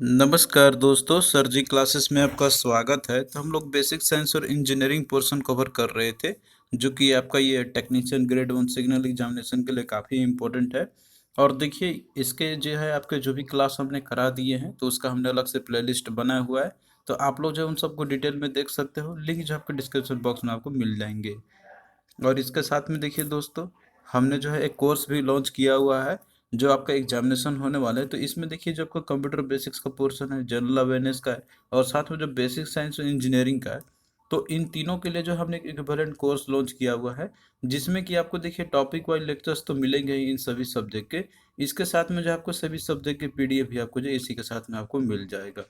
नमस्कार दोस्तों, सर जी क्लासेस में आपका स्वागत है। तो हम लोग बेसिक साइंस और इंजीनियरिंग पोर्शन कवर कर रहे थे, जो कि आपका ये टेक्नीशियन ग्रेड 1 सिग्नल एग्जामिनेशन के लिए काफ़ी इम्पोर्टेंट है। और देखिए, इसके जो है आपके जो भी क्लास हमने करा दिए हैं, तो उसका हमने अलग से प्लेलिस्ट बनाया हुआ है। तो आप लोग जो है उन सबको डिटेल में देख सकते हो, लिंक जो आपके डिस्क्रिप्शन बॉक्स में आपको मिल जाएंगे। और इसके साथ में देखिए दोस्तों, हमने जो है एक कोर्स भी लॉन्च किया हुआ है, जो आपका एग्जामिनेशन होने वाला है। तो इसमें देखिए, जो आपका कंप्यूटर बेसिक्स का पोर्शन है, जनरल अवेयरनेस का है, और साथ में जो बेसिक साइंस और इंजीनियरिंग का है, तो इन तीनों के लिए जो हमने एक इक्विवेलेंट कोर्स लॉन्च किया हुआ है, जिसमें कि आपको देखिए टॉपिक वाइज लेक्चर्स तो मिलेंगे ही इन सभी सब्जेक्ट के। इसके साथ में जो आपको सभी सब्जेक्ट के पीडीएफ भी आपको जो इसी के साथ में आपको मिल जाएगा।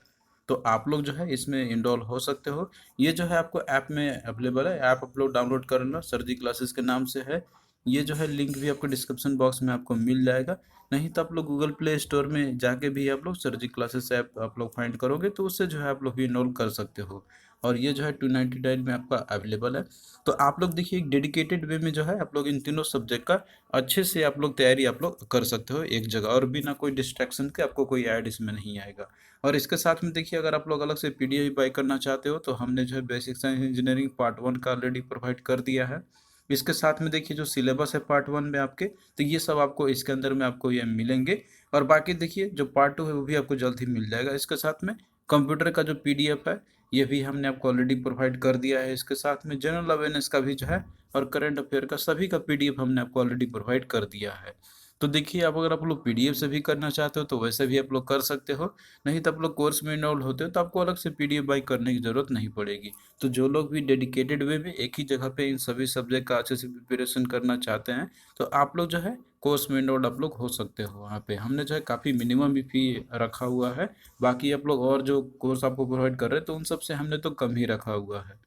तो आप लोग जो है इसमें इनरोल हो सकते हो। ये जो है आपको ऐप में अवेलेबल है, ऐप आप लोग डाउनलोड कर लेना, सर जी क्लासेस के नाम से है। ये जो है लिंक भी आपको डिस्क्रिप्शन बॉक्स में आपको मिल जाएगा। नहीं तो आप लोग गूगल प्ले स्टोर में जाके भी आप लोग सर जी क्लासेस ऐप आप लोग फाइंड करोगे, तो उससे जो है आप लोग भी इनरोल कर सकते हो। और ये जो है 299 में आपका अवेलेबल है। तो आप लोग देखिए, एक डेडिकेटेड वे में जो है आप लोग इन तीनों सब्जेक्ट का अच्छे से आप लोग तैयारी आप लोग कर सकते हो एक जगह, और बिना कोई डिस्ट्रैक्शन के आपको कोई ऐड इसमें नहीं आएगा। और इसके साथ में देखिए, अगर आप लोग अलग से पीडीएफ बाई करना चाहते हो, तो हमने जो है बेसिक साइंस इंजीनियरिंग पार्ट 1 का ऑलरेडी प्रोवाइड कर दिया है। इसके साथ में देखिए, जो सिलेबस है पार्ट 1 में आपके, तो ये सब आपको इसके अंदर में आपको ये मिलेंगे। और बाकी देखिए, जो पार्ट 2 है वो भी आपको जल्द ही मिल जाएगा। इसके साथ में कंप्यूटर का जो पीडीएफ है, ये भी हमने आपको ऑलरेडी प्रोवाइड कर दिया है। इसके साथ में जनरल अवेयरनेस का भी जो है, और करंट अफेयर का सभी का पीडीएफ हमने आपको ऑलरेडी प्रोवाइड कर दिया है। तो देखिए, अब अगर आप लोग पीडीएफ से भी करना चाहते हो, तो वैसे भी आप लोग कर सकते हो। नहीं तो आप लोग कोर्स में इनरोल होते हो, तो आपको अलग से पीडीएफ बाई करने की ज़रूरत नहीं पड़ेगी। तो जो लोग भी डेडिकेटेड वे में एक ही जगह पे इन सभी सब्जेक्ट का अच्छे से प्रिपरेशन करना चाहते हैं, तो आप लोग जो है कोर्स में इनरोल आप लोग हो सकते हो। वहाँ पे हमने जो है काफ़ी मिनिमम भी फी रखा हुआ है। बाकी आप लोग और जो कोर्स आपको प्रोवाइड कर रहे हैं, तो उन सब से हमने तो कम ही रखा हुआ है।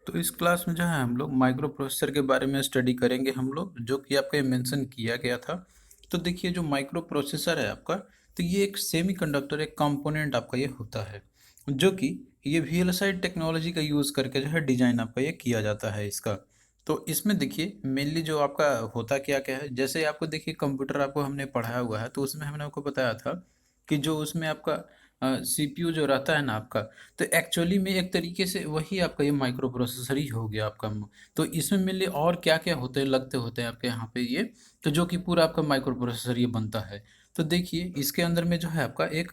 तो इस क्लास में जो है हम लोग माइक्रो प्रोसेसर के बारे में स्टडी करेंगे हम लोग, जो कि आपका मेंशन किया गया था। तो देखिए, जो माइक्रो प्रोसेसर है आपका, तो ये एक सेमीकंडक्टर एक कंपोनेंट आपका ये होता है, जो कि ये वीएलएसआई टेक्नोलॉजी का यूज़ करके जो है डिज़ाइन आपका ये किया जाता है इसका। तो इसमें देखिए, मेनली जो आपका होता क्या क्या है, जैसे आपको देखिए कंप्यूटर आपको हमने पढ़ाया हुआ है, तो उसमें हमने आपको बताया था कि जो उसमें आपका सीपीयू जो रहता है ना आपका, तो एक्चुअली में एक तरीके से वही आपका ये माइक्रो प्रोसेसर ही हो गया आपका। तो इसमें मेनली और क्या क्या होते हैं लगते होते हैं आपके यहाँ पे ये, तो जो कि पूरा आपका माइक्रो प्रोसेसर ये बनता है। तो देखिए, इसके अंदर में जो है आपका एक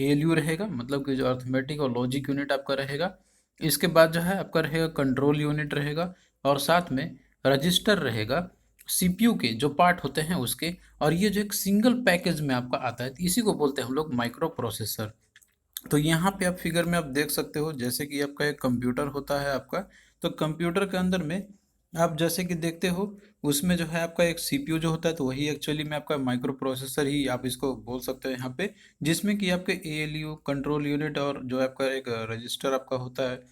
एएलयू रहेगा, मतलब कि जो अर्थमेटिक और लॉजिक यूनिट आपका रहेगा। इसके बाद जो है आपका रहेगा कंट्रोल यूनिट रहेगा, और साथ में रजिस्टर रहेगा, सीपीयू के जो पार्ट होते हैं उसके। और ये जो एक सिंगल पैकेज में आपका आता है, तो इसी को बोलते हैं हम लोग माइक्रो प्रोसेसर। तो यहाँ पे आप फिगर में आप देख सकते हो, जैसे कि आपका एक कंप्यूटर होता है आपका। तो कंप्यूटर के अंदर में आप जैसे कि देखते हो, उसमें जो है आपका एक सीपीयू जो होता है, तो वही एक्चुअली में आपका माइक्रो प्रोसेसर ही आप इसको बोल सकते हो यहाँ पे। जिसमें कि आपके एएलयू कंट्रोल यूनिट और जो आपका एक रजिस्टर आपका होता है।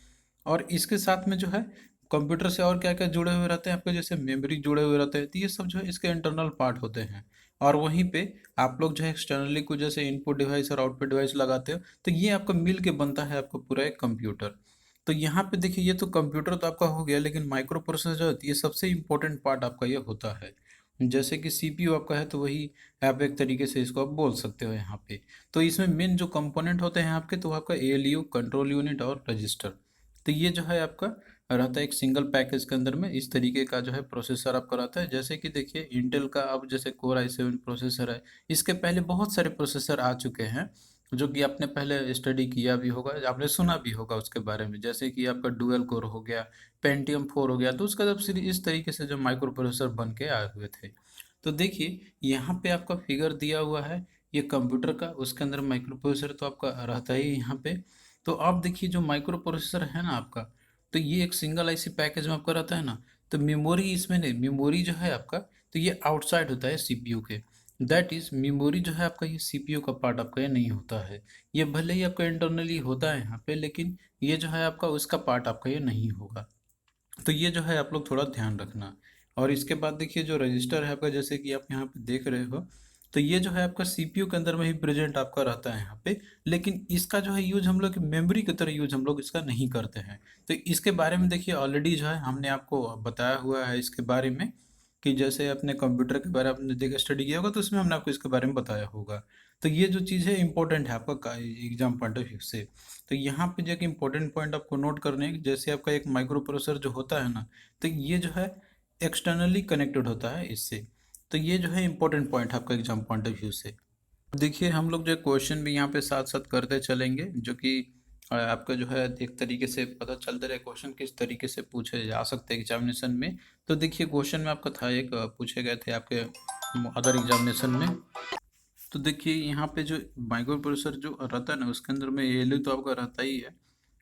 और इसके साथ में जो है कंप्यूटर से और क्या क्या जुड़े हुए रहते हैं आपके, जैसे मेमोरी जुड़े हुए रहते हैं, तो ये सब जो है इसके इंटरनल पार्ट होते हैं। और वहीं पे आप लोग जो है एक्सटर्नली कुछ जैसे इनपुट डिवाइस और आउटपुट डिवाइस लगाते हो, तो ये आपका मिल के बनता है आपका पूरा एक कंप्यूटर। तो यहाँ पे देखिए, ये तो कंप्यूटर तो आपका हो गया, लेकिन माइक्रो प्रोसेसर जो होती है, ये सबसे इम्पोर्टेंट पार्ट आपका ये होता है। जैसे कि सीपीयू आपका है, तो वही आप एक तरीके से इसको आप बोल सकते हो यहाँ पे। तो इसमें मेन जो कंपोनेंट होते हैं आपके, तो आपका एएलयू कंट्रोल यूनिट और रजिस्टर। तो ये जो है आपका रहता है एक सिंगल पैकेज के अंदर में, इस तरीके का जो है प्रोसेसर आपका रहता है। जैसे कि देखिए, इंटेल का अब जैसे कोर i7 प्रोसेसर है, इसके पहले बहुत सारे प्रोसेसर आ चुके हैं, जो कि आपने पहले स्टडी किया भी होगा, आपने सुना भी होगा उसके बारे में। जैसे कि आपका डुअल कोर हो गया, पेंटियम 4 हो गया, तो उसका जब सीरीज इस तरीके से जो माइक्रो प्रोसेसर बन के आए हुए थे। तो देखिए, यहाँ पे आपका फिगर दिया हुआ है ये कंप्यूटर का, उसके अंदर माइक्रो प्रोसेसर तो आपका रहता ही है यहाँ पे। तो आप देखिए, जो माइक्रो प्रोसेसर है ना आपका, तो ये एक सिंगल आईसी पैकेज में आपका रहता है ना। तो मेमोरी इसमें नहीं, मेमोरी जो है आपका, तो ये आउटसाइड होता है सीपीयू के। दैट इज मेमोरी जो है आपका, ये सीपीयू का पार्ट आपका ये नहीं होता है। ये भले ही आपका इंटरनली होता है यहाँ पे, लेकिन ये जो है आपका उसका पार्ट आपका ये नहीं होगा। तो ये जो है आप लोग थोड़ा ध्यान रखना। और इसके बाद देखिए, जो रजिस्टर है आपका, जैसे कि आप यहाँ पे देख रहे हो, तो ये जो है आपका सीपीयू के अंदर में ही प्रेजेंट आपका रहता है यहाँ पे। लेकिन इसका जो है यूज हम लोग मेमोरी की तरह यूज हम लोग इसका नहीं करते हैं। तो इसके बारे में देखिए, ऑलरेडी जो है हमने आपको बताया हुआ है इसके बारे में। कि जैसे अपने कंप्यूटर के बारे में आपने देखा स्टडी किया होगा तो उसमें हमने आपको इसके बारे में बताया होगा। तो ये जो चीज़ है इंपॉर्टेंट है आपका एग्जाम पॉइंट ऑफ व्यू से। तो यहाँ पे जो एक इम्पोर्टेंट पॉइंट आपको नोट करने हैं कि जैसे आपका एक माइक्रो प्रोसेसर जो होता है ना, तो ये जो है एक्सटर्नली कनेक्टेड होता है इससे। तो ये जो है इंपॉर्टेंट पॉइंट है आपका एग्जाम पॉइंट ऑफ व्यू से। देखिए हम लोग जो क्वेश्चन भी यहाँ पे साथ साथ करते चलेंगे, जो कि आपका जो है एक तरीके से पता चलता रहे क्वेश्चन किस तरीके से पूछे जा सकते हैं एग्जामिनेशन में। तो देखिए क्वेश्चन में आपका था एक पूछे गए थे आपके अदर एग्जामिनेशन में। तो देखिए यहाँ पे जो माइक्रो प्रोसेसर जो रहता है ना उसके अंदर में एएलयू तो आपका रहता ही है।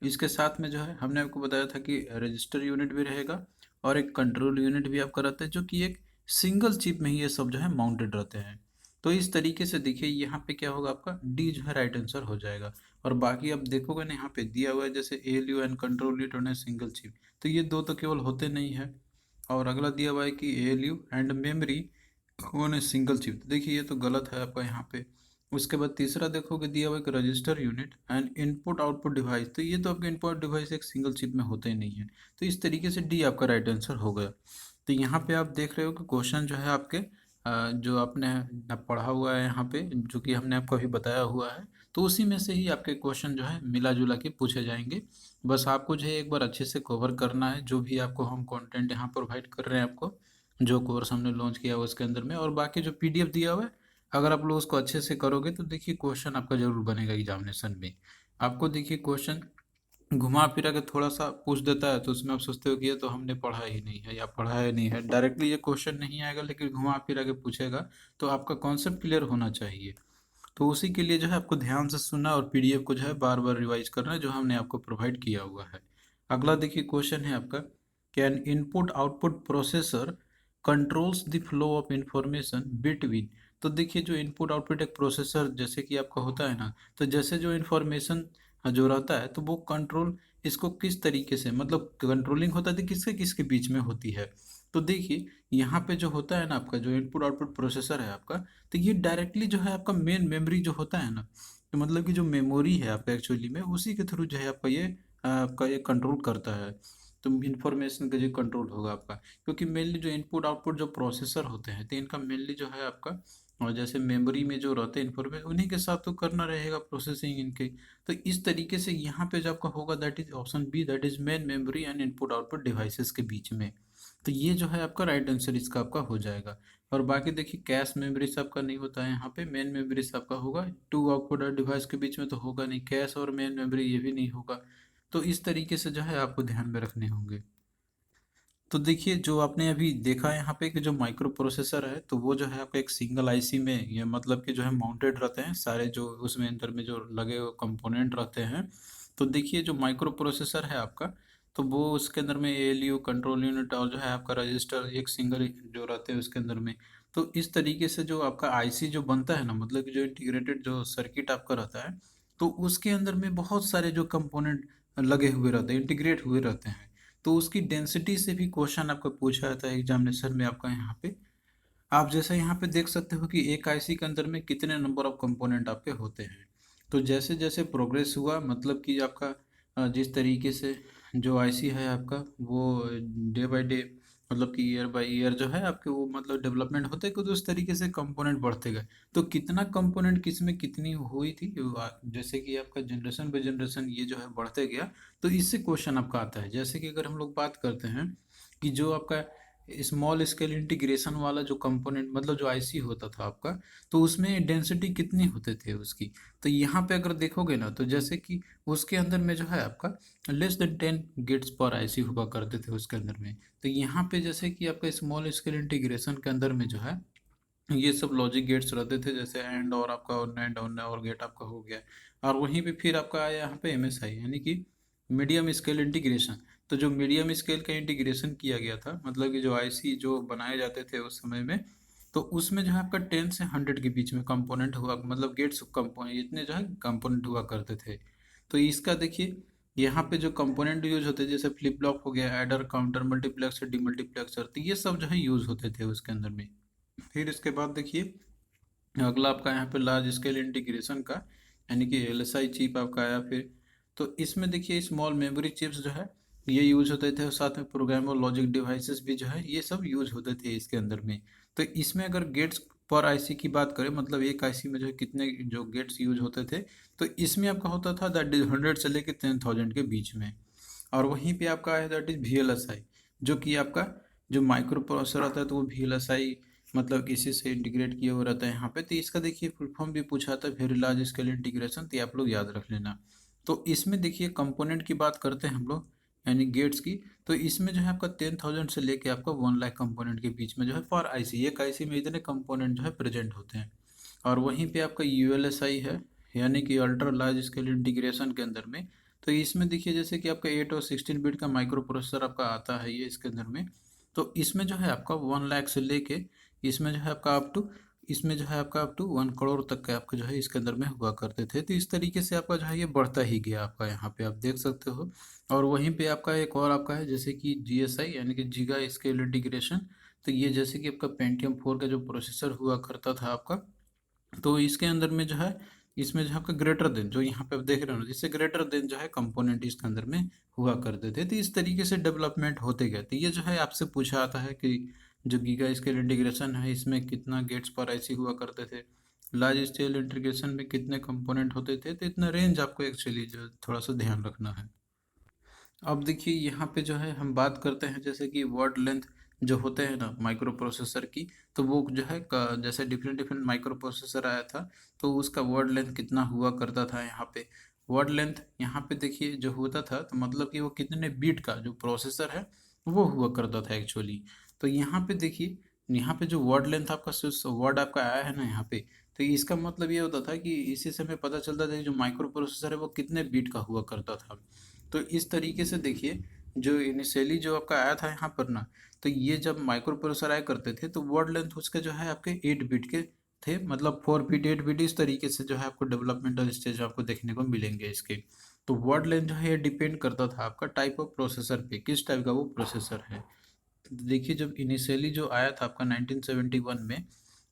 इसके साथ में जो है हमने आपको बताया था कि रजिस्टर यूनिट भी रहेगा और एक कंट्रोल यूनिट भी आपका रहता है, जो कि एक सिंगल चिप में ही ये सब जो है माउंटेड रहते हैं। तो इस तरीके से देखिए यहाँ पे क्या होगा, आपका डी जो है राइट आंसर हो जाएगा। और बाकी आप देखोगे ना यहाँ पे दिया हुआ है जैसे ALU and control unit on single chip, तो ये दो तो केवल होते नहीं है। और अगला दिया हुआ है कि ALU and memory on a single chip, तो देखिए ये तो गलत है आपका यहाँ पे। उसके बाद तीसरा देखोगे दिया हुआ एक register unit and input output device, तो ये तो आपके इनपुट डिवाइस एक सिंगल चिप में होते ही नहीं है। तो इस तरीके से डी आपका राइट आंसर हो गया। तो यहाँ पे आप देख रहे हो कि क्वेश्चन जो है आपके जो आपने पढ़ा हुआ है यहाँ पे, जो कि हमने आपको अभी बताया हुआ है, तो उसी में से ही आपके क्वेश्चन जो है मिला जुला के पूछे जाएंगे। बस आपको जो है एक बार अच्छे से कवर करना है जो भी आपको हम कंटेंट यहाँ प्रोवाइड कर रहे हैं आपको, जो कोर्स हमने लॉन्च किया हुआ उसके अंदर में। और बाकी जो पीडीएफ दिया हुआ है, अगर आप लोग उसको अच्छे से करोगे तो देखिए क्वेश्चन आपका जरूर बनेगा एग्जामिनेशन में। आपको देखिए क्वेश्चन घुमा फिरा के थोड़ा सा पूछ देता है तो उसमें आप सोचते हो कि ये तो हमने पढ़ा ही नहीं है या पढ़ा ही नहीं है, डायरेक्टली ये क्वेश्चन नहीं आएगा, लेकिन घुमा फिरा के पूछेगा। तो आपका कॉन्सेप्ट क्लियर होना चाहिए। तो उसी के लिए जो है आपको ध्यान से सुनना और पीडीएफ को जो है बार बार रिवाइज करना है जो हमने आपको प्रोवाइड किया हुआ है। अगला देखिए क्वेश्चन है आपका, can input output processor controls the flow of information between. तो देखिए जो इनपुट आउटपुट एक प्रोसेसर जैसे कि आपका होता है ना, तो जैसे जो इन्फॉर्मेशन जो रहता है तो वो कंट्रोल इसको किस तरीके से, मतलब कंट्रोलिंग होता है किसके किसके बीच में होती है। तो देखिए यहाँ पे जो होता है ना आपका जो इनपुट आउटपुट प्रोसेसर है आपका, तो ये डायरेक्टली जो है आपका मेन मेमोरी जो होता है ना, तो मतलब कि जो मेमोरी है आपका एक्चुअली में उसी के थ्रू जो है आपका ये कंट्रोल करता है। तो इंफॉर्मेशन का जो कंट्रोल होगा आपका, क्योंकि मेनली जो इनपुट आउटपुट जो प्रोसेसर होते हैं तो इनका मेनली जो है आपका, और जैसे मेमोरी में जो रहते हैं इन्फॉर्मेशन उन्हीं के साथ तो करना रहेगा प्रोसेसिंग इनके। तो इस तरीके से यहाँ पे जो आपका होगा that is option B, that is main memory and input output devices के बीच में। तो ये जो है आपका राइट आंसर इसका आपका हो जाएगा। और बाकी देखिए कैश मेमोरी से आपका नहीं होता है, यहाँ पे मेन मेमोरी से आपका होगा। टू आउटपुट और डिवाइस के बीच में तो होगा नहीं, कैश और मेन मेमोरी ये भी नहीं होगा। तो इस तरीके से जो है आपको ध्यान में रखने होंगे। तो देखिए जो आपने अभी देखा है यहाँ पे कि जो माइक्रो प्रोसेसर है तो वो जो है आपका एक सिंगल आईसी में, ये मतलब कि जो है माउंटेड रहते हैं सारे, जो उसमें अंदर में जो लगे हुए कंपोनेंट रहते हैं। तो देखिए जो माइक्रो प्रोसेसर है आपका, तो वो उसके अंदर में एएलयू कंट्रोल यूनिट और जो है आपका रजिस्टर एक सिंगल जो रहते हैं उसके अंदर में। तो इस तरीके से जो आपका आईसी जो बनता है ना, मतलब कि जो इंटीग्रेटेड जो सर्किट आपका रहता है, तो उसके अंदर में बहुत सारे जो कंपोनेंट लगे हुए रहते हैं, इंटीग्रेट हुए रहते हैं। तो उसकी डेंसिटी से भी क्वेश्चन आपका पूछा जाता है एग्जामिनेशन में आपका यहाँ पे। आप जैसे यहाँ पे देख सकते हो कि एक आईसी के अंदर में कितने नंबर ऑफ कंपोनेंट आपके होते हैं। तो जैसे जैसे प्रोग्रेस हुआ, मतलब कि आपका जिस तरीके से जो आईसी है आपका वो डे बाय डे, मतलब कि ईयर बाय ईयर जो है आपके वो मतलब डेवलपमेंट होते गए, तो उस तरीके से कंपोनेंट बढ़ते गए। तो कितना कंपोनेंट किस में कितनी हुई थी जैसे कि आपका जनरेशन बाय जनरेशन ये जो है बढ़ते गया। तो इससे क्वेश्चन आपका आता है, जैसे कि अगर हम लोग बात करते हैं कि जो आपका स्मॉल स्केल इंटीग्रेशन वाला जो कंपोनेंट मतलब जो आईसी होता था आपका, तो उसमें डेंसिटी कितनी होते थे उसकी। तो यहाँ पे अगर देखोगे ना, तो जैसे कि उसके अंदर में जो है आपका लेस देन 10 गेट्स पर आईसी हुआ करते थे उसके अंदर में। तो यहाँ पे जैसे कि आपका स्मॉल स्केल इंटीग्रेशन के अंदर में जो है ये सब लॉजिक गेट्स रहते थे, जैसे एंड और आपका और नैंड और गेट आपका हो गया। और वहीं पे फिर आपका आया यहाँ पे एमएसआई यानी कि मीडियम स्केल इंटीग्रेशन। तो जो मीडियम स्केल का इंटीग्रेशन किया गया था, मतलब कि जो आईसी जो बनाए जाते थे उस समय में, तो उसमें जो है आपका 10 से 100 के बीच में कंपोनेंट हुआ, मतलब गेट्स कंपोनेंट इतने जो है कंपोनेंट हुआ करते थे। तो इसका देखिए यहाँ पे जो कंपोनेंट यूज होते हैं जैसे फ्लिप फ्लॉप हो गया, एडर, काउंटर, मल्टीप्लेक्सर, डीमल्टीप्लेक्सर, तो ये सब जो है यूज होते थे उसके अंदर में। फिर इसके बाद देखिए अगला आपका यहाँ पे लार्ज स्केल इंटीग्रेशन का, यानी कि एलएसआई चिप आपका आया फिर। तो इसमें देखिए स्मॉल मेमोरी चिप्स जो है ये यूज होते थे, और साथ में प्रोग्रामेबल लॉजिक डिवाइसेस भी जो है ये सब यूज होते थे इसके अंदर में। तो इसमें अगर गेट्स पर आईसी की बात करें, मतलब एक आईसी में जो है कितने जो गेट्स यूज होते थे, तो इसमें आपका होता था दैट इज 100 से लेकर 10,000 के बीच में। और वहीं पे आपका है दैट इज VLSI, जो कि आपका जो माइक्रो प्रोसेसर आता है, तो वो VLSI मतलब इसी से इंटीग्रेट किया हुआ रहता है यहाँ पे। तो इसका देखिए फुल फॉर्म भी पूछा था, वेरी लार्ज स्केल इंटीग्रेशन, तो ये आप लोग याद रख लेना। तो इसमें देखिए कंपोनेंट की बात करते हैं हम लोग, यानी गेट्स की। तो इसमें जो है आपका 10,000 से लेके आपका 1 लाख कंपोनेंट के बीच में जो है पर आईसी, एक आईसी में इतने कंपोनेंट जो है प्रेजेंट होते हैं। और वहीं पे आपका ULSI है, यानी कि अल्ट्रा लार्ज स्केल इंटीग्रेशन के अंदर में। तो इसमें देखिए जैसे कि आपका 8 और 16 बिट का माइक्रो प्रोसेसर आपका आता है ये इसके अंदर में। तो इसमें जो है आपका 1 लाख से लेके इसमें जो है आपका अप टू, इसमें जो है आपका अप टू 1 करोड़ तक का आपका जो है इसके अंदर में हुआ करते थे। तो इस तरीके से आपका जो है ये बढ़ता ही गया आपका, यहाँ पे आप देख सकते हो। और वहीं पे आपका एक और आपका है जैसे कि GSI, यानी कि गीगा स्केल इंटीग्रेशन। तो ये जैसे कि आपका पेंटियम 4 का जो प्रोसेसर हुआ करता था आपका, तो इसके अंदर में जो है इसमें जो है आपका ग्रेटर देन, जो यहाँ पे आप देख रहे हो ना, जिससे ग्रेटर देन जो है कंपोनेंट इसके अंदर में हुआ करते थे। तो इस तरीके से डेवलपमेंट होते गए। तो ये जो है आपसे पूछा आता है कि जो गीगा स्केल इंटीग्रेशन है इसमें कितना गेट्स पर आईसी हुआ करते थे, लार्ज स्केल इंटीग्रेशन में कितने कंपोनेंट होते थे। तो इतना रेंज आपको एक्चुअली जो थोड़ा सा ध्यान रखना है। अब देखिए यहाँ पे जो है हम बात करते हैं जैसे कि वर्ड लेंथ जो होते हैं ना माइक्रो प्रोसेसर की। तो वो जो है जैसे डिफरेंट डिफरेंट माइक्रो प्रोसेसर आया था, तो उसका वर्ड लेंथ कितना हुआ करता था यहाँ पे। वर्ड लेंथ यहाँ पे देखिए जो होता था, तो मतलब कि वो कितने बीट का जो प्रोसेसर है वो हुआ करता था एक्चुअली। तो यहाँ पे देखिए, यहाँ पे जो वर्ड लेंथ आपका वर्ड आपका आया है ना यहाँ पे, तो इसका मतलब ये होता था कि इसी से हमें पता चलता था कि जो माइक्रो प्रोसेसर है वो कितने बीट का हुआ करता था। तो इस तरीके से देखिए, जो इनिशियली जो आपका आया था यहाँ पर ना, तो ये जब माइक्रो प्रोसेसर आया करते थे तो वर्ड लेंथ उसके जो है आपके 8 बिट के थे, मतलब 4 बिट 8 बिट इस तरीके से जो है आपको डेवलपमेंटल स्टेज आपको देखने को मिलेंगे इसके। तो वर्ड लेंथ जो है ये डिपेंड करता था आपका टाइप ऑफ प्रोसेसर पे, किस टाइप का वो प्रोसेसर है। तो देखिए जब इनिशियली जो आया था आपका 1971 में,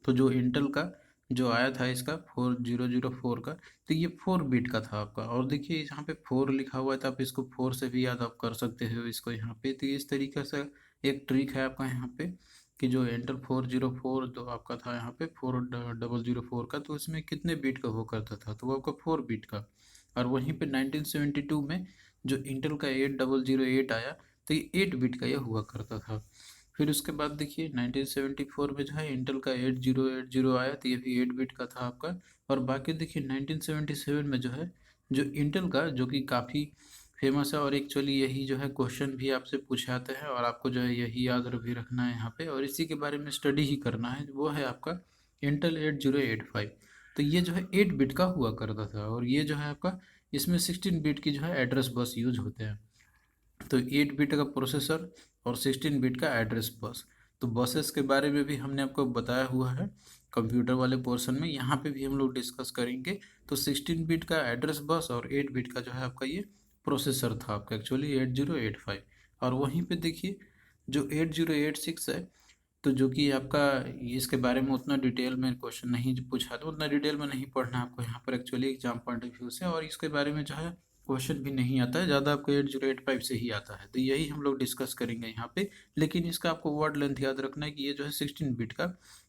तो जो इंटेल का जो आया था इसका 4004 का, तो ये 4 बिट का था आपका। और देखिए यहाँ पे 4 लिखा हुआ है, तो आप इसको 4 से भी याद आप कर सकते हो इसको यहाँ पे। तो इस तरीके से एक ट्रिक है आपका यहाँ पे कि जो इंटेल 404 जो आपका था यहाँ पे 4004 का, तो उसमें कितने बीट का वो करता था, तो वो आपका 4 बिट का। और वहीं पे 1972 में जो इंटेल का 8008 आया, तो ये 8 बिट का ये हुआ करता था। फिर उसके बाद देखिए 1974 में जो है इंटेल का 8080 आया, तो ये भी 8 बिट का था आपका। और बाकी देखिए 1977 में जो है जो इंटेल का जो कि काफ़ी फेमस है, और एक्चुअली यही जो है क्वेश्चन भी आपसे पूछाते हैं, और आपको जो है यही याद भी रखना है यहाँ पे, और इसी के बारे में स्टडी ही करना है, वो है आपका इंटेल 8085। तो ये जो है 8 बिट का हुआ करता था, और ये जो है आपका इसमें 16 बिट की जो है एड्रेस बस यूज होते हैं। तो 8 बिट का प्रोसेसर और 16 बिट का एड्रेस बस। तो बसेस के बारे में भी हमने आपको बताया हुआ है कंप्यूटर वाले पोर्शन में, यहाँ पे भी हम लोग डिस्कस करेंगे। तो 16 बिट का एड्रेस बस और 8 बिट का जो है आपका ये प्रोसेसर था आपका एक्चुअली 8085। और वहीं पे देखिए जो 8086 है, तो जो कि आपका इसके बारे में उतना डिटेल में क्वेश्चन नहीं पूछा, तो उतना डिटेल में नहीं पढ़ना आपको यहाँ पर actually exam point of view से, और इसके बारे में जो है क्वेश्चन भी नहीं आता है ज़्यादा, आपको 8085 से ही आता है। तो यही हम लोग डिस्कस करेंगे यहाँ पे। लेकिन इसका आपको वर्ड लेंथ याद रखना है कि ये जो है 16 बिट का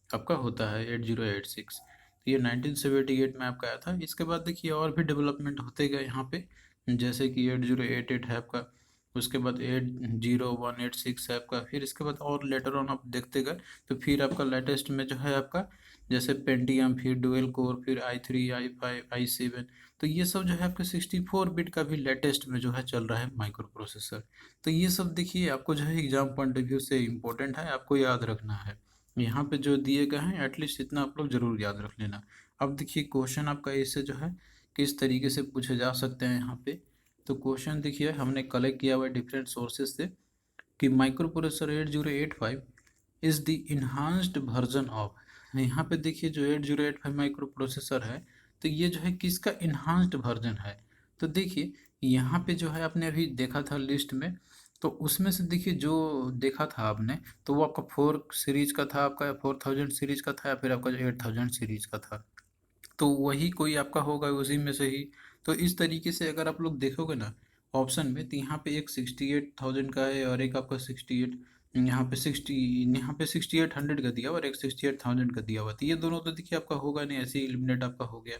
आपका होता है 8086। तो ये 1978 में आपका आया था। इसके बाद देखिए और भी डेवलपमेंट होते गए यहाँ पे, जैसे कि 8088 है आपका, उसके बाद 80186 है आपका। फिर इसके बाद और लेटर ऑन आप देखते गए, तो फिर आपका लेटेस्ट में जो है आपका जैसे पेंटियम, फिर डुअल कोर, फिर i3 i5 i7। तो ये सब जो है आपके 64 बिट का भी लेटेस्ट में जो है चल रहा है माइक्रो प्रोसेसर। तो ये सब देखिए आपको जो है एग्जाम पॉइंट ऑफ व्यू से इम्पोर्टेंट है, आपको याद रखना है। यहाँ पे जो दिए गए हैं एटलीस्ट इतना आप लोग जरूर याद रख लेना। अब देखिए क्वेश्चन आपका इससे जो है किस तरीके से पूछे जा सकते हैं यहाँ पे। तो क्वेश्चन देखिए हमने कलेक्ट किया हुआ है डिफरेंट सोर्सेज से कि micro processor 8085 is the enhanced version of. यहाँ पे देखिए जो 8085 माइक्रो प्रोसेसर है, तो ये जो है किसका इन्हांस्ड वर्जन है। तो देखिए यहाँ पे जो है आपने अभी देखा था लिस्ट में, तो उसमें से देखिए जो देखा था आपने, तो वो आपका 4 सीरीज का था, आपका 4000 सीरीज का था, या फिर आपका जो 8000 सीरीज का था। तो वही कोई आपका होगा उसी में से ही। तो इस तरीके से अगर आप लोग देखोगे ना, ऑप्शन में, तो यहाँ पे एक 68,000 का है और एक आपका 68, यहाँ पे 60, यहाँ पे 6800 का दिया हुआ और एक 68,000 का दिया हुआ, तो ये दोनों तो देखिए आपका होगा नहीं, ऐसे ही एलिमिनेट आपका हो गया।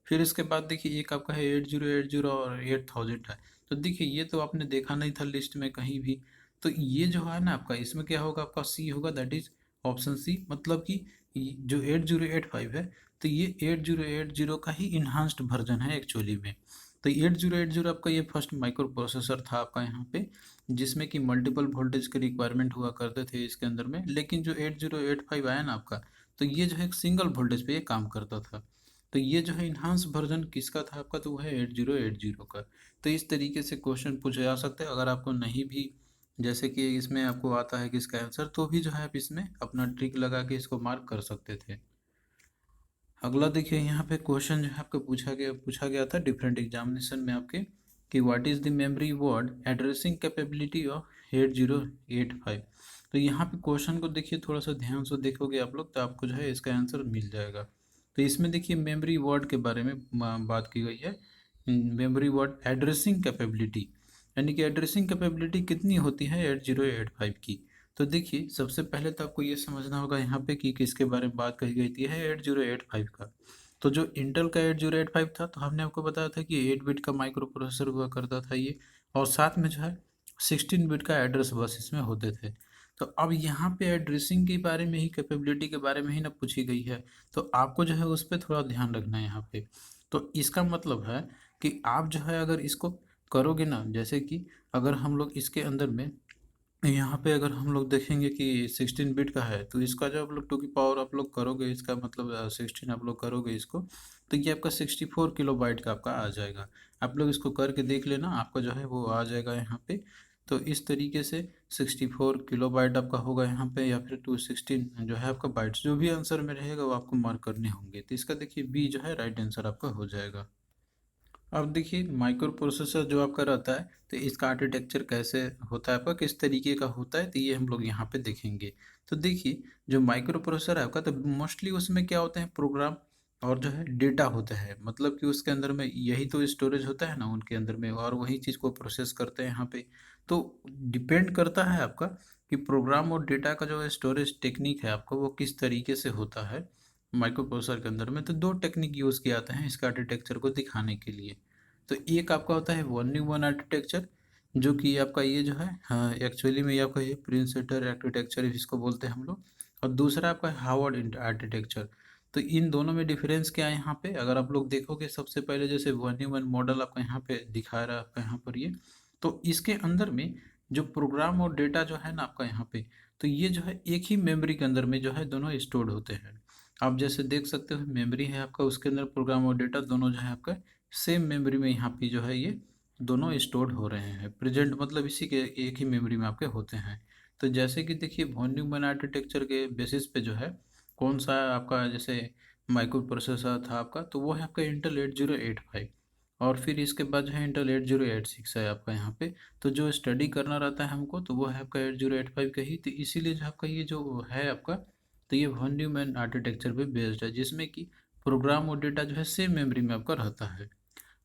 फिर इसके बाद देखिए एक आपका है 8080 और 8000 है। तो देखिए ये तो आपने देखा नहीं था लिस्ट में कहीं भी। तो ये जो है ना आपका, इसमें क्या होगा, आपका सी होगा, दैट इज ऑप्शन सी। मतलब कि जो 8085 है, तो ये 8080 का ही इन्हांस्ड वर्जन है एक्चुअली में। तो 8080 आपका ये फर्स्ट माइक्रो प्रोसेसर था आपका यहाँ पे, जिसमें कि मल्टीपल वोल्टेज के रिक्वायरमेंट हुआ करते थे इसके अंदर में। लेकिन जो 8085 आया ना आपका, तो ये जो है एक सिंगल वोल्टेज पे ये काम करता था। तो ये जो है इन्हांस वर्जन किसका था आपका, तो वो है 8080 का। तो इस तरीके से क्वेश्चन पूछे जा सकते हैं। अगर आपको नहीं भी, जैसे कि इसमें आपको आता है कि इसका आंसर, तो भी जो है आप इसमें अपना ट्रिक लगा के इसको मार्क कर सकते थे। अगला देखिए यहाँ पे क्वेश्चन जो है आपको पूछा गया था डिफरेंट एग्जामिनेशन में आपके, कि what is the memory word addressing capability of 8085। तो यहाँ पे क्वेश्चन को देखिए, थोड़ा सा ध्यान से देखोगे आप लोग, तो आपको जो है इसका आंसर मिल जाएगा। तो इसमें देखिए मेमोरी वर्ड के बारे में बात की गई है। मेमोरी वर्ड एड्रेसिंग कैपेबिलिटी, यानी कि एड्रेसिंग कैपेबिलिटी कितनी होती है 8085 की। तो देखिए सबसे पहले तो आपको ये समझना होगा यहाँ पे कि किसके बारे में बात कही गई थी, है 8085 का। तो जो इंटेल का 8085 था, तो हमने आपको बताया था कि 8 बिट का माइक्रो प्रोसेसर हुआ करता था ये, और साथ में जो है 16 बिट का एड्रेस बस इसमें होते थे। तो अब यहाँ पे एड्रेसिंग के बारे में ही, कैपेबिलिटी के बारे में ही ना पूछी गई है, तो आपको जो है उस पर थोड़ा ध्यान रखना है यहाँ पे। तो इसका मतलब है कि आप जो है अगर इसको करोगे ना, जैसे कि अगर हम लोग इसके अंदर में, यहाँ पे अगर हम लोग देखेंगे कि 16 बिट का है, तो इसका जो आप लोग टू की पावर आप लोग करोगे, इसका मतलब 16 आप लोग करोगे इसको, तो ये आपका 64 किलोबाइट का आपका आ जाएगा। आप लोग इसको करके देख लेना, आपका जो है वो आ जाएगा यहाँ पे। तो इस तरीके से 64 किलोबाइट आपका होगा यहाँ पे, या फिर 216 जो है आपका बाइट्स, जो भी आंसर में रहेगा वो आपको मार्क करने होंगे। तो इसका देखिए बी जो है राइट आंसर आपका हो जाएगा। अब देखिए माइक्रो प्रोसेसर जो आपका रहता है, तो इसका आर्किटेक्चर कैसे होता है आपका, किस तरीके का होता है, तो ये हम लोग यहाँ पे देखेंगे। तो देखिए जो माइक्रो प्रोसेसर है आपका, तो मोस्टली उसमें क्या होते हैं, प्रोग्राम और जो है डेटा होता है। मतलब कि उसके अंदर में यही तो स्टोरेज होता है ना उनके अंदर में, और वही चीज़ को प्रोसेस करते हैं यहाँ पे। तो डिपेंड करता है आपका कि प्रोग्राम और डेटा का जो स्टोरेज टेक्निक है आपका, वो किस तरीके से होता है माइक्रो प्रोसेसर के अंदर में। तो दो टेक्निक यूज़ किए जाते हैं इसका आर्किटेक्चर को दिखाने के लिए। तो एक आपका होता है 1U1 आर्किटेक्चर, जो कि आपका ये जो है, हाँ एक्चुअली में ये आपका ये प्रिंसेटर आर्किटेक्चर इसको बोलते हैं हम लोग। और दूसरा आपका है हार्वर्ड आर्किटेक्चर। तो इन दोनों में डिफरेंस क्या है यहाँ पे, अगर आप लोग देखोगे, सबसे पहले जैसे 1U1 मॉडल आपका यहाँ पे दिखा रहा है आपका यहाँ पर ये, तो इसके अंदर में जो प्रोग्राम और डेटा जो है ना आपका यहाँ पे, तो ये जो है एक ही मेमोरी के अंदर में जो है दोनों स्टोर्ड होते हैं। आप जैसे देख सकते हो मेमोरी है आपका, उसके अंदर प्रोग्राम और डेटा दोनों जो है आपका सेम मेमोरी में यहाँ पे जो है ये दोनों स्टोर्ड हो रहे हैं। प्रेजेंट मतलब इसी के एक ही मेमोरी में आपके होते हैं। तो जैसे कि देखिए वॉन न्यूमन आर्किटेक्चर के बेसिस पे जो है, कौन सा आपका जैसे माइक्रो प्रोसेसर था आपका, तो वो है आपका इंटेल 8085। और फिर इसके बाद जो है इंटेल 8086 है आपका यहाँ पे। तो जो स्टडी करना रहता है हमको, तो वो है आपका 8085 का ही। तो इसीलिए जो आपका ये जो है आपका, तो ये वॉन न्यूमन आर्किटेक्चर पे बेस्ड है, जिसमें कि प्रोग्राम और डेटा जो है सेम मेमोरी में आपका रहता है।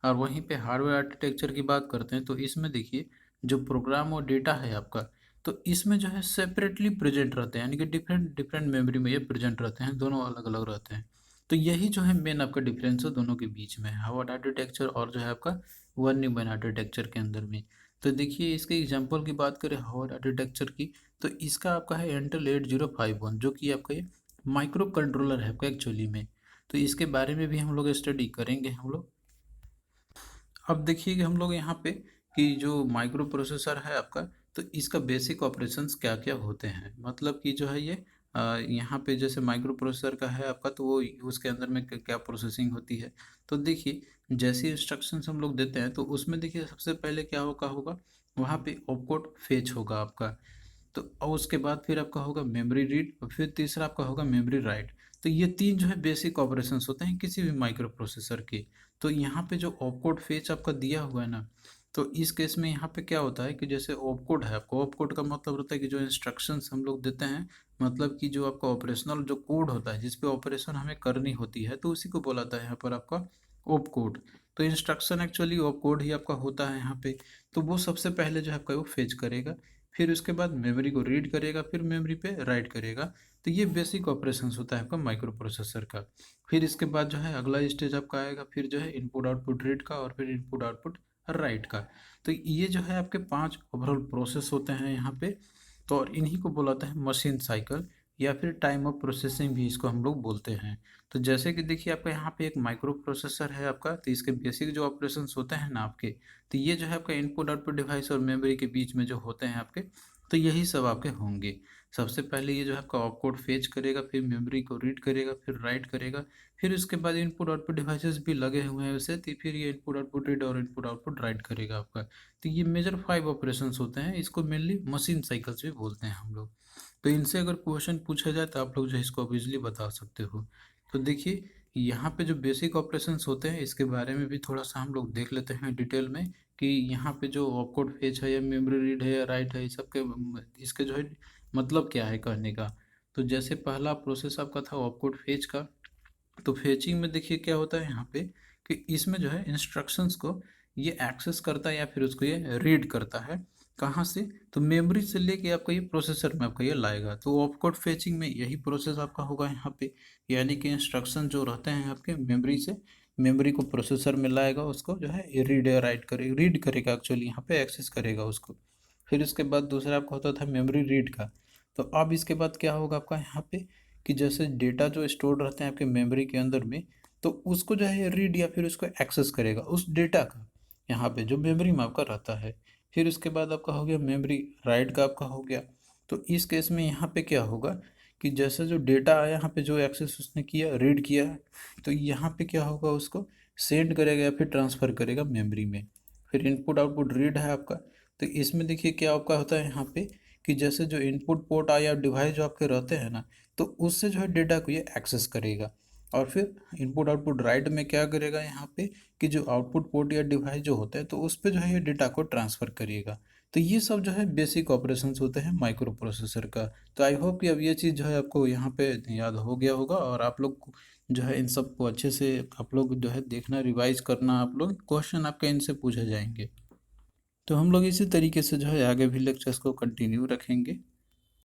और वहीं पे हार्डवेयर आर्किटेक्चर की बात करते हैं, तो इसमें देखिए जो प्रोग्राम और डेटा है आपका, तो इसमें जो है सेपरेटली प्रेजेंट रहते हैं, यानी कि डिफरेंट डिफरेंट मेमोरी में ये प्रेजेंट रहते हैं, दोनों अलग अलग रहते हैं। तो यही जो है मेन आपका डिफरेंस है दोनों के बीच में, हार्वर्ड आर्किटेक्चर और जो है आपका वन न्यूमन आर्किटेक्चर के अंदर में। तो देखिए इसके एग्जाम्पल की बात करें हार्वर्ड आर्किटेक्चर की, तो इसका आपका है इंटेल 8051, जो कि आपका ये माइक्रो कंट्रोलर है आपका एक्चुअली में। तो इसके बारे में भी हम लोग स्टडी करेंगे हम लोग। अब देखिए कि हम लोग यहाँ पे कि जो माइक्रो प्रोसेसर है आपका, तो इसका बेसिक ऑपरेशंस क्या क्या होते हैं। मतलब कि जो है ये यहाँ पे जैसे माइक्रो प्रोसेसर का है आपका, तो वो उसके अंदर में क्या प्रोसेसिंग होती है। तो देखिए जैसी इंस्ट्रक्शंस हम लोग देते हैं, तो उसमें देखिए सबसे पहले क्या होगा वहाँ पे ऑपकोड फेच होगा आपका। तो और उसके बाद फिर आपका होगा मेमोरी रीड, और फिर तीसरा आपका होगा मेमोरी राइट। तो ये तीन जो है बेसिक ऑपरेशंस होते हैं किसी भी माइक्रो प्रोसेसर के। तो यहाँ पे जो ऑपकोड फेच आपका दिया हुआ है ना, तो इस केस में यहाँ पे क्या होता है कि जैसे ऑपकोड है आपको, ऑपकोड का मतलब होता है कि जो इंस्ट्रक्शंस हम लोग देते हैं, मतलब कि जो आपका ऑपरेशनल जो कोड होता है जिस पे ऑपरेशन हमें करनी होती है, तो उसी को बोला जाता है यहाँ पर आपका ओप कोड। तो इंस्ट्रक्शन एक्चुअली ओप कोड ही आपका होता है यहाँ पे। तो वो सबसे पहले जो है आपका वो फेच करेगा, फिर उसके बाद मेमोरी को रीड करेगा, फिर मेमोरी पे राइट करेगा। तो ये बेसिक ऑपरेशंस होता है आपका माइक्रो प्रोसेसर का। फिर इसके बाद जो है अगला स्टेज आपका आएगा, फिर जो है इनपुट आउटपुट रीड का, और फिर इनपुट आउटपुट राइट का। तो ये जो है आपके 5 ओवरऑल प्रोसेस होते हैं यहाँ पे। तो और इन्हीं को बोलाते हैं मशीन साइकिल, या फिर टाइम ऑफ प्रोसेसिंग भी इसको हम लोग बोलते हैं। तो जैसे कि देखिए आपका यहाँ पे एक माइक्रो प्रोसेसर है आपका, तो इसके बेसिक जो ऑपरेशंस होते हैं ना आपके, तो ये जो है आपका इनपुट आउटपुट डिवाइस और मेमोरी के बीच में जो होते हैं आपके, तो यही सब आपके होंगे। सबसे पहले ये जो है आपका ऑपकोड फेच करेगा, फिर मेमोरी को रीड करेगा, फिर राइट करेगा, फिर उसके बाद इनपुट आउटपुट डिवाइसेस भी लगे हुए हैं वैसे, तो फिर ये इनपुट आउटपुट रीड और इनपुट आउटपुट राइट करेगा आपका। तो ये मेजर 5 ऑपरेशंस होते हैं, इसको मेनली मशीन साइकिल्स भी बोलते हैं हम लोग। तो इनसे अगर क्वेश्चन पूछा जाए तो आप लोग जो है इसको इजीली बता सकते हो। तो देखिए यहाँ पे जो बेसिक ऑपरेशंस होते हैं इसके बारे में भी थोड़ा सा हम लोग देख लेते हैं डिटेल में, कि यहाँ पे जो ऑपकोड फेच है या मेमोरी रीड है या राइट है, इस सब के इसके जो है मतलब क्या है कहने का। तो जैसे पहला प्रोसेस आपका था ऑपकोड फेच का। तो फेचिंग में देखिए क्या होता है यहाँ पे, कि इसमें जो है इंस्ट्रक्शंस को ये एक्सेस करता है या फिर उसको ये रीड करता है। कहाँ से? तो मेमोरी से लेके आपका ये प्रोसेसर में आपका ये लाएगा। तो ऑपकोड फेचिंग में यही प्रोसेस आपका होगा यहाँ पे, यानी कि इंस्ट्रक्शन जो रहते हैं आपके मेमोरी से, मेमोरी को प्रोसेसर में लाएगा, उसको जो है ये रीड या राइट करेगा, रीड करेगा एक्चुअली यहाँ पे, एक्सेस करेगा उसको। फिर उसके बाद दूसरा आपका होता था मेमोरी रीड का। तो अब इसके बाद क्या होगा आपका यहाँ पे, कि जैसे डेटा जो स्टोर रहते हैं आपके मेमोरी के अंदर में, तो उसको जो है रीड या फिर उसको एक्सेस करेगा उस डेटा का, यहाँ पे जो मेमोरी में आपका रहता है। फिर उसके बाद आपका हो गया मेमोरी राइट का आपका हो गया। तो इस केस में यहाँ पे क्या होगा, कि जैसे जो डेटा आया यहाँ पे, जो एक्सेस उसने किया, रीड किया है, तो यहाँ पे क्या होगा, उसको सेंड करेगा या फिर ट्रांसफ़र करेगा मेमोरी में। फिर इनपुट आउटपुट रीड है आपका। तो इसमें देखिए क्या आपका होता है यहाँ पे, कि जैसे जो इनपुट पोर्ट आया डिवाइस जो आपके रहते हैं ना, तो उससे जो है डेटा को ये एक्सेस करेगा। और फिर इनपुट आउटपुट राइट में क्या करेगा यहाँ पे, कि जो आउटपुट पोर्ट या डिवाइस जो होता है, तो उस पे जो है ये डेटा को ट्रांसफ़र करेगा। तो ये सब जो है बेसिक ऑपरेशंस होते हैं माइक्रो प्रोसेसर का। तो आई होप कि अब ये चीज़ जो है आपको यहाँ पे याद हो गया होगा, और आप लोग जो है इन सब को अच्छे से आप लोग जो है देखना, रिवाइज करना, आप लोग क्वेश्चन आपके इनसे पूछे जाएंगे। तो हम लोग इसी तरीके से जो है आगे भी लेक्चर्स को कंटिन्यू रखेंगे।